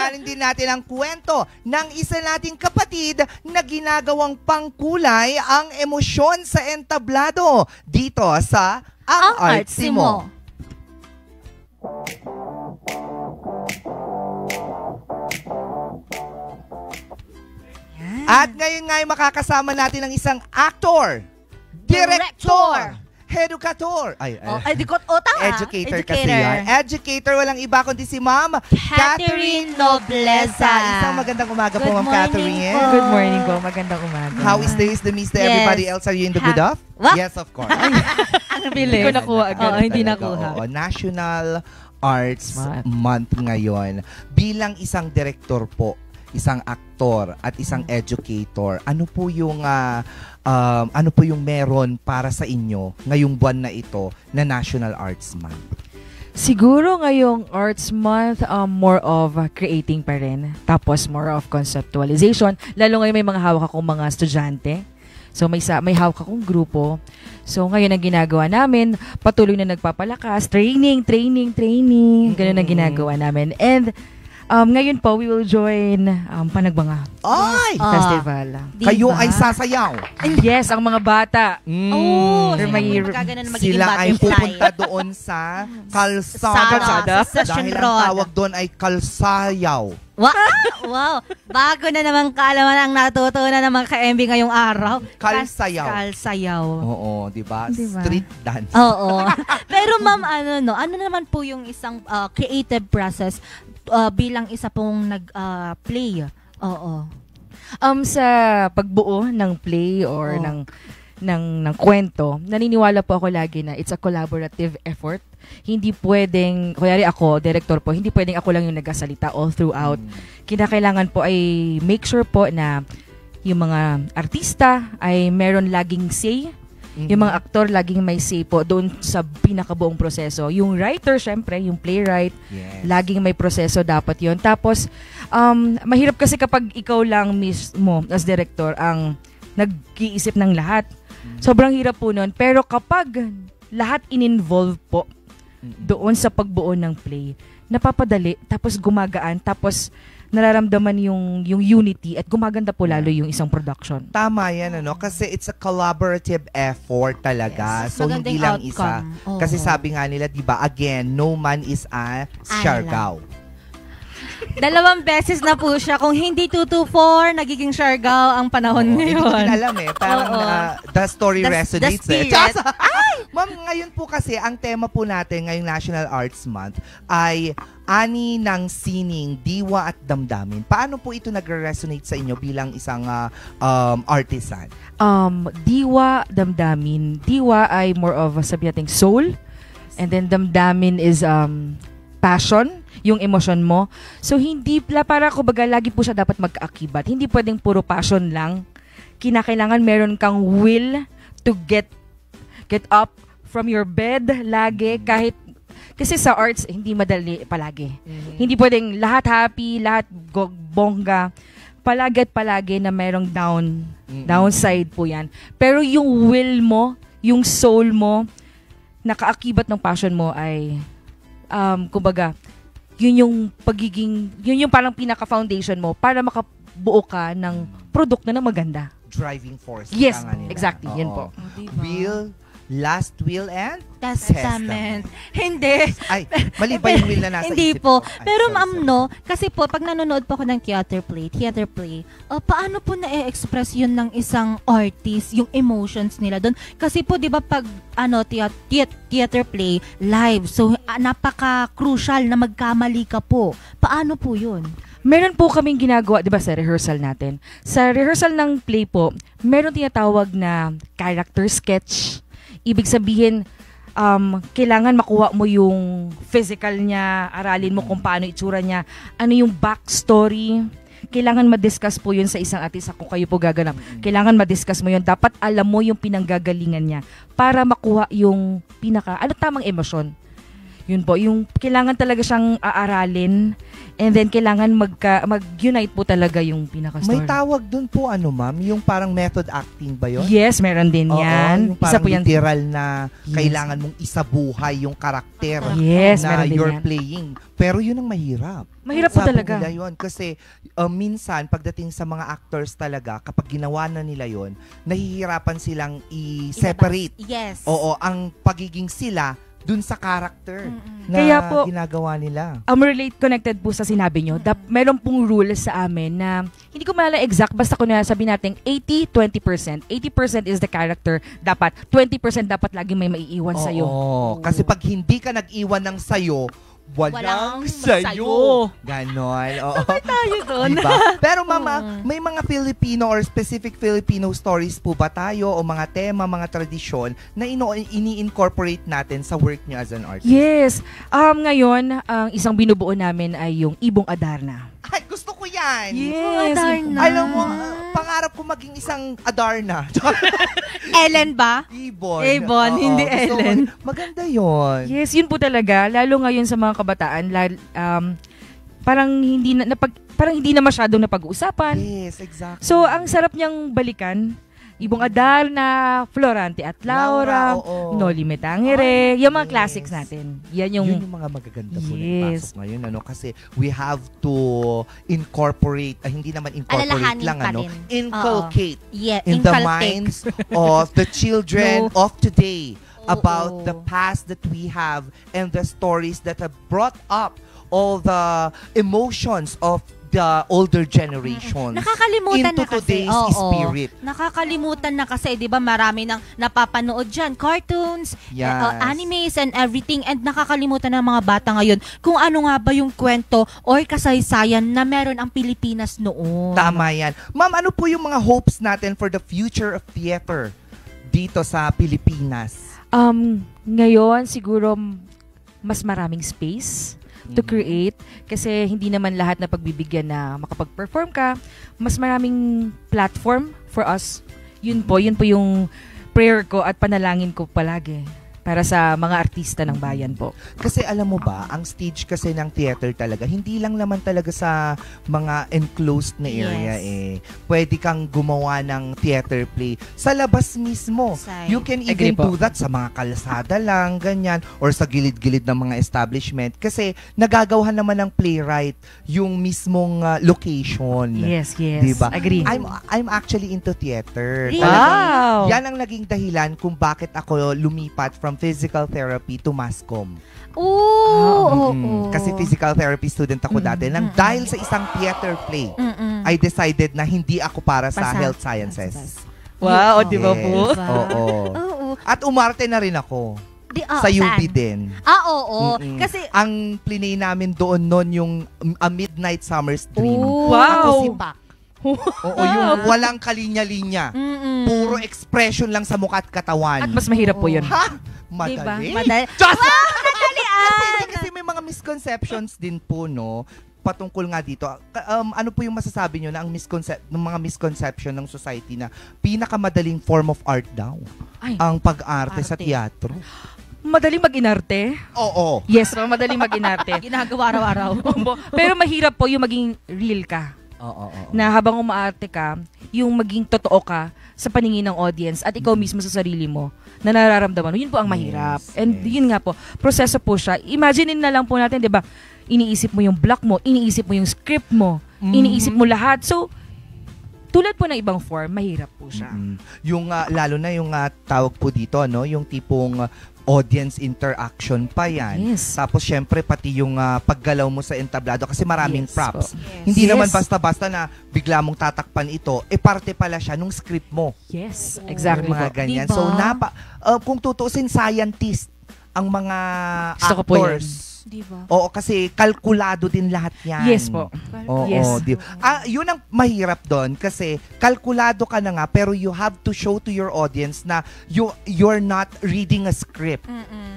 Aralin din natin ang kwento ng isa nating kapatid na ginagawang pangkulay ang emosyon sa entablado dito sa Ang Artsy Mo. At ngayon nga ay makakasama natin ang isang actor, director, educator, educator kasi yan. Educator, walang iba kundi si Ma'am Catherine Nobleza. Isang magandang umaga po, Ma'am Catherine. Good morning po, magandang umaga. How is the Miss to everybody else? Are you in the good of? What? Yes, of course. Ang bilis. Hindi ko nakuha agad. Talaga, Hindi nakuha. National Arts Month ngayon. Bilang isang director po, isang aktor at isang educator, ano po yung meron para sa inyo ngayong buwan na ito na National Arts Month? Siguro ngayong Arts Month, more of creating pa rin. Tapos more of conceptualization. Lalo ngayon may mga hawak akong mga estudyante. So may hawak akong grupo. So ngayon ang ginagawa namin, patuloy na nagpapalakas, training. Ganun ang ginagawa namin. And ngayon po, we will join Panagbanga Festival. Kayo ay sasayaw. Yes, ang mga bata. Sila ay pupunta doon sa kalsada. Dahil ang tawag doon ay kalsayaw. Wow! Bago na naman kaalaman ang natutunan ng mga ka-MB ngayong araw. Kalsayaw. Oo, diba? Street dance. Oo. Pero ma'am, ano naman po yung isang creative process bilang isa pong nag-play? Oo. Sa pagbuo ng play or ng kwento, naniniwala po ako lagi na it's a collaborative effort. Hindi pwedeng, kunyari ako, director po, hindi pwedeng ako lang yung nagsasalita all throughout. Kinakailangan po ay make sure po na yung mga artista ay meron laging say. Yung mga aktor laging may say po doon sa pinakabuong proseso. Yung writer, syempre, yung playwright, laging may proseso dapat yon. Tapos, mahirap kasi kapag ikaw lang mismo as director ang nag-iisip ng lahat. Sobrang hirap po nun. Pero kapag lahat in-involve po doon sa pagbuo ng play, napapadali, tapos gumagaan, tapos nararamdaman yung unity at gumaganda po lalo yung isang production. Tama yan, kasi it's a collaborative effort talaga. Yes. So, hindi lang isa. Kasi sabi nga nila, diba, again, no man is a Siargao. 2 beses na po siya. Kung hindi 224, nagiging Siargao ang panahon ngayon. Hindi ko din alam Parang the story resonates. Ma'am, ngayon po kasi, ang tema po natin ngayong National Arts Month ay ani ng sining, diwa at damdamin. Paano po ito nagre-resonate sa inyo bilang isang artisan? Diwa, damdamin. Diwa ay more of, sabi natin, soul. And then damdamin is passion, yung emosyon mo. So, hindi, para kumbaga, lagi po siya dapat magkaakibat. Hindi pwedeng puro passion lang. Kinakailangan meron kang will to get up from your bed lagi, kahit, kasi sa arts, hindi madali palagi. Hindi pwedeng lahat happy, lahat bongga. Palagi at palagi na merong downside po yan. Pero yung will mo, yung soul mo, nakaakibat ng passion mo ay kumbaga, yun yung parang pinaka-foundation mo para makabuo ka ng produkto na maganda. Driving force. Yes, exactly. Yan po. Will, last will, and testament. Hindi. Ay, mali ba yung will na nasa hindi isip po. ko? Ay, Pero sorry, ma'am, kasi po, pag nanonood po ako ng theater play, paano po na-express yun ng isang artist, yung emotions nila doon? Kasi po, di ba, pag theater play, live, so napaka-crucial na magkamali ka po. Paano po yun? Meron po kaming ginagawa, di ba, sa rehearsal natin. Sa rehearsal ng play po, meron tinatawag na character sketch. Ibig sabihin, kailangan makuha mo yung physical niya, aralin mo kung paano itsura niya, ano yung backstory. Kailangan ma-discuss po yun sa isang artista kung kayo po gaganap. Kailangan ma-discuss mo yun. Dapat alam mo yung pinanggagalingan niya para makuha yung tamang emosyon. Yun po, yung kailangan talaga siyang aaralin And then, kailangan mag-unite po talaga yung pinaka-story. May tawag dun po, ma'am? Yung parang method acting ba yun? Yes, meron din Oo, yan. yung parang Isa po yan. literal na Yes. kailangan mong isabuhay yung karakter Yes, na meron din you're yan. playing. Pero yun ang mahirap. Mahirap po Sabi talaga. nila yun. Kasi minsan, pagdating sa mga actors talaga, kapag ginawa na nila yun, nahihirapan silang i-separate. Yes. Oo, ang pagiging sila dun sa character na Kaya po, ginagawa nila. relate connected po sa sinabi nyo. Meron pong rules sa amin na hindi ko maalala exact, basta kung sabi natin 80-20%. 80% is the character dapat. 20% dapat lagi may maiiwan sa'yo. Oo. Kasi pag hindi ka nag-iwan ng sayo, walang sayo. Ganon. Oo. Tayo doon. Diba? Pero mama, may mga Filipino or specific Filipino stories po ba tayo o mga tema, mga tradisyon na ini-incorporate natin sa work niyo as an artist? Yes. Ngayon, ang isang binubuo namin ay yung Ibong Adarna. Ay, gusto ko yan. Yes. Adarna. Alam mo, pangarap ko maging isang Adarna. Ellen ba? Ibon. Ibon, Oo, hindi gusto ko- Ellen. Maganda yon. Yes, yun po talaga. Lalo ngayon sa mga kabataan, parang hindi na masyadong napag-uusapan. Yes, exactly. So, ang sarap niyang balikan. Ibong Adarna, Florante at Laura, oo. Noli Me Tangere, yung mga Yes. classics natin. Yan yung... Yun yung mga magaganda po na Yes. ipasok ngayon, kasi we have to incorporate, hindi naman incorporate Alalahanin lang, pa rin. inculcate Yeah, in the inculcate. minds of the children of today about Oo. the past that we have and the stories that have brought up all the emotions of the older generations Nakakalimutan into na kasi. today's Oo. spirit. Nakakalimutan na kasi, 'di ba? Marami nang napapanood diyan, cartoons, Yes. animes and everything, and nakakalimutan ng mga bata ngayon kung ano nga ba yung kwento or kasaysayan na meron ang Pilipinas noon. Tama yan. Ma'am, ano po yung mga hopes natin for the future of theater dito sa Pilipinas? Ngayon, siguro mas maraming space to create kasi hindi naman lahat na pagbibigyan na makapag-perform ka. Mas maraming platform for us. Yun po yung prayer ko at panalangin ko palagi para sa mga artista ng bayan po. Kasi alam mo ba, ang stage kasi ng theater talaga, hindi lang naman talaga sa mga enclosed na area Pwede kang gumawa ng theater play sa labas mismo. You can even do that sa mga kalsada lang, ganyan, or sa gilid-gilid ng mga establishment. Kasi nagagawa naman ng playwright yung mismong location. Yes. Diba? Agree. I'm actually into theater. Really? Wow! Yan ang naging dahilan kung bakit ako lumipat from physical therapy to masscom. Oo. Kasi physical therapy student ako dati. Nang dahil sa isang theater play, I decided na hindi ako para sa health sciences. Wow, di ba po? Diba? Oo. At umarte na rin ako. Sa UP din. Oo. Kasi ang plinay namin doon noon yung A Midnight Summer's Dream. Wow! Ako si Pac. Oo, yung walang kalinya-linya. Puro expression lang sa mukha at katawan. At mas mahirap po yun. Ha? Madali. Diba? Madali. Diyos! Madalian! Kasi may mga misconceptions din po, no? Patungkol nga dito. Ano po yung masasabi nyo na ang mga misconception ng society na pinakamadaling form of art daw? Ang pag-arte sa teatro. Madaling mag-inarte? Oo. Yes, madaling mag-inarte. Ginagawa araw-araw. Pero mahirap po yung maging real ka. Oo. Na habang umaarte ka, yung maging totoo ka sa paningin ng audience at ikaw mismo sa sarili mo na nararamdaman mo. Yun po ang mahirap. And yun nga po, proseso po siya. Imaginein na lang po natin, di ba? Iniisip mo yung block mo, iniisip mo yung script mo, iniisip mo lahat. So, tulad po ng ibang form, mahirap po siya. Yung lalo na yung tawag po dito, no, yung tipong audience interaction pa yan. Yes. Tapos syempre pati yung paggalaw mo sa entablado kasi maraming props. Yes. Hindi naman basta-basta na bigla mong tatakpan ito, parte pala siya nung script mo. Yes, exactly Mga po. ganyan. Diba? So kung tutuusin, scientist ang mga Gusto ko po yan. actors. Diba? Oo, kasi kalkulado din lahat yan. Yes po. Oo, Yes. yun ang mahirap doon kasi kalkulado ka na nga pero you have to show to your audience na you're not reading a script,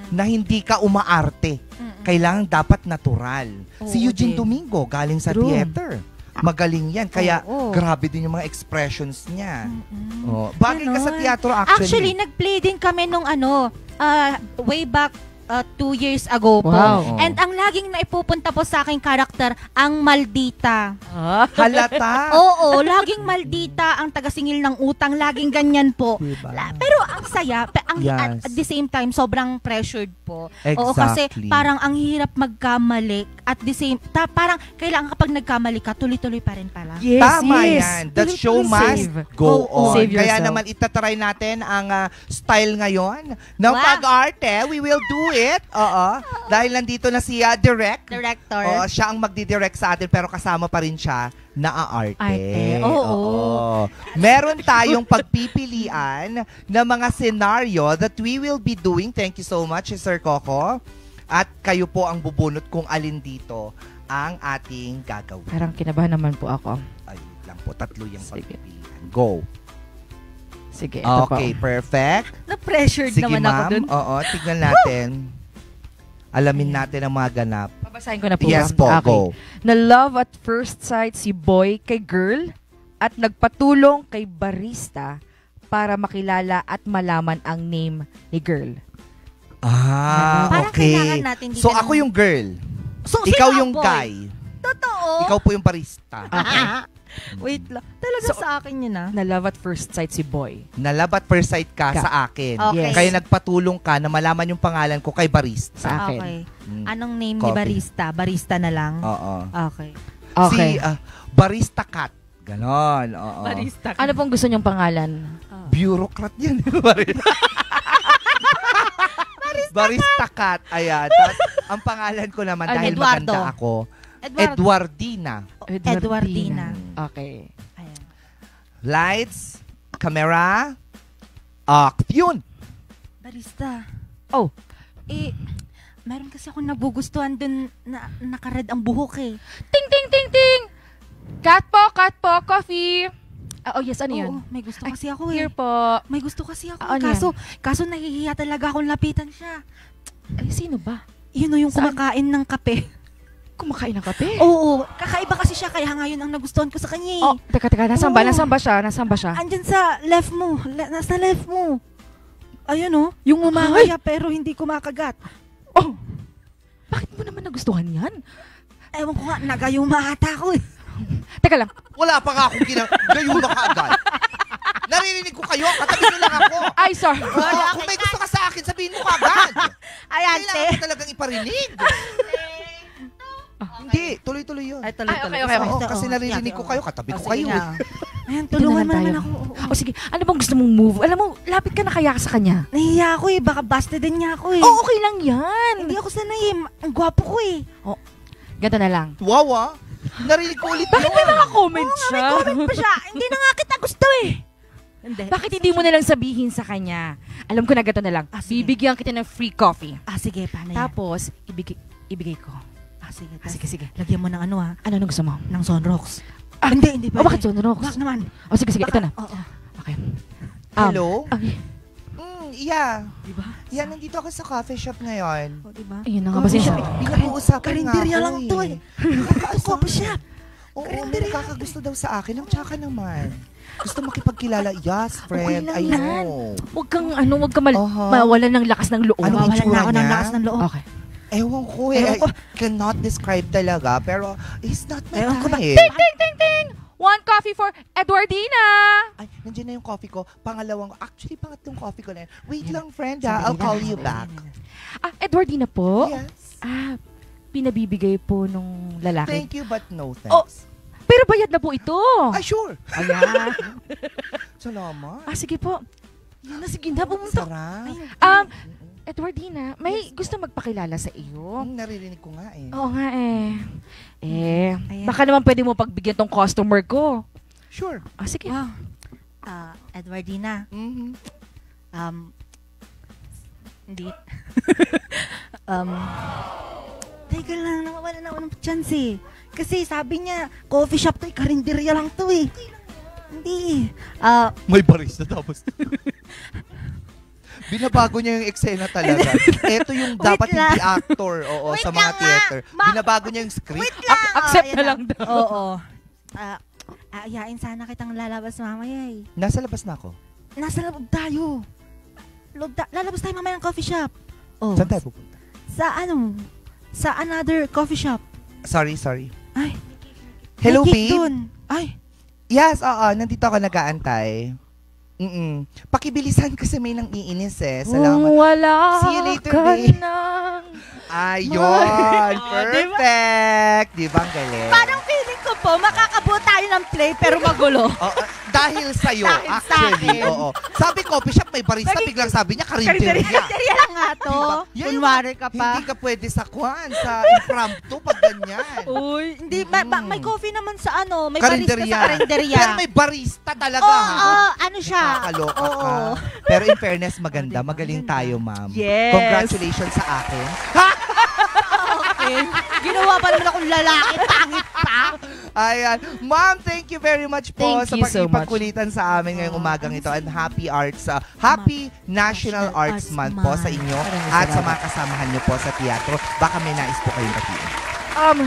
na hindi ka umaarte. Kailangan dapat natural. Si Eugene Domingo galing sa theater. Magaling yan. Kaya grabe din yung mga expressions niya. Bagay ka sa teatro actually. Actually, nag-play din kami nung way back 2 years ago po. Wow. And ang laging naipupunta po sa aking karakter, ang maldita. Halata. Oo, laging maldita, ang tagasingil ng utang, laging ganyan po. Diba? Pero ang saya, Yes. at the same time, sobrang pressured po. Exactly. Oo, kasi parang ang hirap magkamali at the same, parang kailangan kapag nagkamali ka, tuloy-tuloy pa rin pala. Yes, Tama yes. yan. That show Tuloy-tuloy must save. go on. Save Kaya yourself. naman itatry natin ang style ngayon ng Wow. pag-arte. We will do it. Oo. Dahil nandito na si Director. Oo, siya ang magdidirect sa atin pero kasama pa rin siya na aarte. Arte. Oo. Meron tayong pagpipilian ng mga scenario that we will be doing. Thank you so much, Sir Coco. At kayo po ang bubunot kung alin dito ang ating gagawin. Parang kinabahan naman po ako. Ay, wait lang po. 3 yung Sige. pagpipilian. Go. Sige, ito Okay, po. perfect. Na-pressured Sige, naman ako ma'am. dun. Oo, tignan natin. Alamin natin ang mga ganap. Babasahin ko na po. Yes ma'am. po, Okay. go. Na love at first sight si boy kay girl at nagpatulong kay barista para makilala at malaman ang name ni girl. Parang kailangan Okay. natin dito So, ako yung girl. So, Ikaw sino yung boy? guy. Totoo. Ikaw po yung barista. Wait lang. Talaga So, sa akin yun Na love at first sight si boy. Nalove at first sight ka Ka. sa akin. Okay. Yes. Kaya nagpatulong ka na malaman yung pangalan ko kay barista. Sa akin. Okay. Mm. Anong name ni Coffee. barista? Barista na lang? Oo. Okay. Okay. Si Barista Cat. Ganon. Oo. Barista. Ano pong gusto niyong pangalan? Bureaucrat yan. Barista Cat. Ayan. Tapos, ang pangalan ko naman, Ano, dahil Eduardo. maganda ako, Edward. Edwardina. Edwardina. Okay. Ayan. Lights, camera, action. Barista. Oh. Meron kasi akong nagugustuhan dun na nakared ang buhok eh. Ting, ting, ting, ting! Cut po, coffee! Oh, yes, ano yun? Oo, may gusto Ay, kasi ako eh. Here po. May gusto kasi ako. Ano Kaso nahihiya talaga akong lapitan siya. Ay, sino ba? Yun o yung Saan? kumakain ng kape. Kumakain ng kape? Oo, kakaiba kasi siya kaya nga yun ang nagustuhan ko sa kanya eh. Oh, teka, nasaan ba? Oo. Nasaan ba siya? Nasaan ba siya? Andyan sa left mo. Nasa left mo. Ayun o, yung umangaya pero hindi kumakagat. Oh, bakit mo naman nagustuhan yan? Ewan ko nga, nagayuma ata ako eh. Teka lang. Wala pa nga akong gayuma ka agad. Naririnig ko kayo, katabi nyo lang ako. Ay, sorry. Kung may gusto ka sa akin, sabihin mo ka agad. Ayan, Kailangan ko talagang iparinig. Hindi, tuloy-tuloy yun. Ay, tuloy-tuloy. okay. Oo, kasi naririnig ko kayo, katabi ko kayo. Ayan, Dito tulungan mo na lang naman tayo. ako. O sige, ano bang gusto mong move? Alam mo, lapit ka na kaya sa kanya. Nahihiya ako eh, baka busted din niya ako eh. Oh, okay lang yan. Hindi ako sanay eh, ang gwapo ko eh. Ganto na lang. Wow, narinig ko ulit Bakit may mga comment May siya? comment pa siya, hindi na nga kita gusto eh. Hindi. Bakit hindi mo na lang sabihin sa kanya? Alam ko na ganito na lang. Sige. Bibigyan kita ng free coffee. Sige, paano yan? Tapos, ibigay ko. Sige, Sige. lagyan mo ng ano ha, Ano gusto mo? ng Sunrocks. Ah, Hindi Oh, bakit John Rocks? Bakit naman? Oh, sige, ito na. Oo. Okay. Hello? Ay, Yeah. Diba? Yan, nandito ako sa coffee shop ngayon. O, diba? ayun na nga, Coffee pasensya. shop. Pinag-uusapan nga Karinderya ako lang to eh. Ito, coffee shop. Oo, may nakakagusto daw sa akin. Ang tsaka naman. Gusto makipagkilala. Yes, friend. lang I yan. know. Huwag kang Aha. mawalan ng lakas ng loob. Ano Mawalan itsura na ako ng niya? lakas ng loob. Okay. Ewan ko eh. Ewan ko. I cannot describe talaga. Pero, it's not my Ewan ko ba? type. Ting! One coffee for Edwardina! Ay, nandiyan na yung coffee ko. Actually, pangatlong coffee ko na yan. Wait lang, friend, ha? I'll call you back. Edwardina po? Yes. Pinabibigay po nung lalaki. Thank you, but no Oh. thanks. Pero bayad na po ito. Ay, sure. Ayan. Salamat. Sige po. Yan na, sige na, pumunta. Sarap. Edwardina, may gusto magpakilala sa iyo. Naririnig ko nga eh. Oo nga eh. Ayan. Baka naman pwede mo pagbigyan tong customer ko. Sure. Sige. Wow. Edwardina, Mhm. hindi. Teka lang, nawawala na ako ng chance eh. Kasi sabi niya, coffee shop to eh, karinderya lang to eh. Hindi. May barista tapos. Binabago niya yung eksena talaga. Ito yung dapat lang. hindi actor Wait sa mga lang nga. theater. Binabago niya yung script. Wait lang. accept ayan na lang daw. Oo. Ayain sana kitang lalabas mamaya eh. Nasa labas na ako. Nasa loob tayo. Lalabas tayo mamaya ng coffee shop. Oh. Saan tayo pupunta? Sa another coffee shop. Sorry. Ay. Hello, may cake babe? dun. Ay. Yes, oo. Nandito ako nag-aantay. Pakibilisan kasi may nang iinis eh. Salamat. Wala See you later, ka babe. nang Ayun. Perfect. Di ba ang galing? Parang feeling ko po, makakabuo tayo ng play pero magulo. Dahil sa'yo, Dahil sa actually. akin. Oo. Sabi coffee shop, may barista. Biglang sabi niya, karinderya. Karinderya lang nga to. Diba? Kunwari ka pa. Hindi ka pwede sa sa impromptu pag ganyan. Uy, hindi. May coffee naman sa may Karinderya. barista sa karinderya. Pero may barista talaga, Oo, ha? ano siya? Nakakaloka ka. Oo. Pero in fairness, maganda. Magaling tayo, ma'am. Yes. Congratulations sa akin. Okay. Ginawa pa naman akong lalaki, pangit pa. Ayan. Ma'am, thank you very much po Thank sa you so much. pagkipagkulitan sa amin ngayong umagang ito. And happy National Arts Month po sa inyo at sa mga kasamahan niyo po sa teatro. Baka may nais po kayong batiin.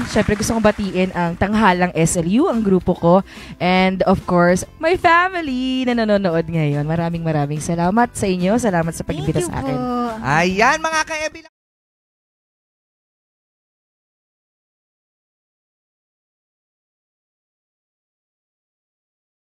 Syempre gusto kong batiin ang Tanghalang SLU, ang grupo ko. And of course, my family na nanonood ngayon. Maraming salamat sa inyo. Salamat sa pag-imbita sa akin. Thank you po. Ayan, mga ka-Ebi.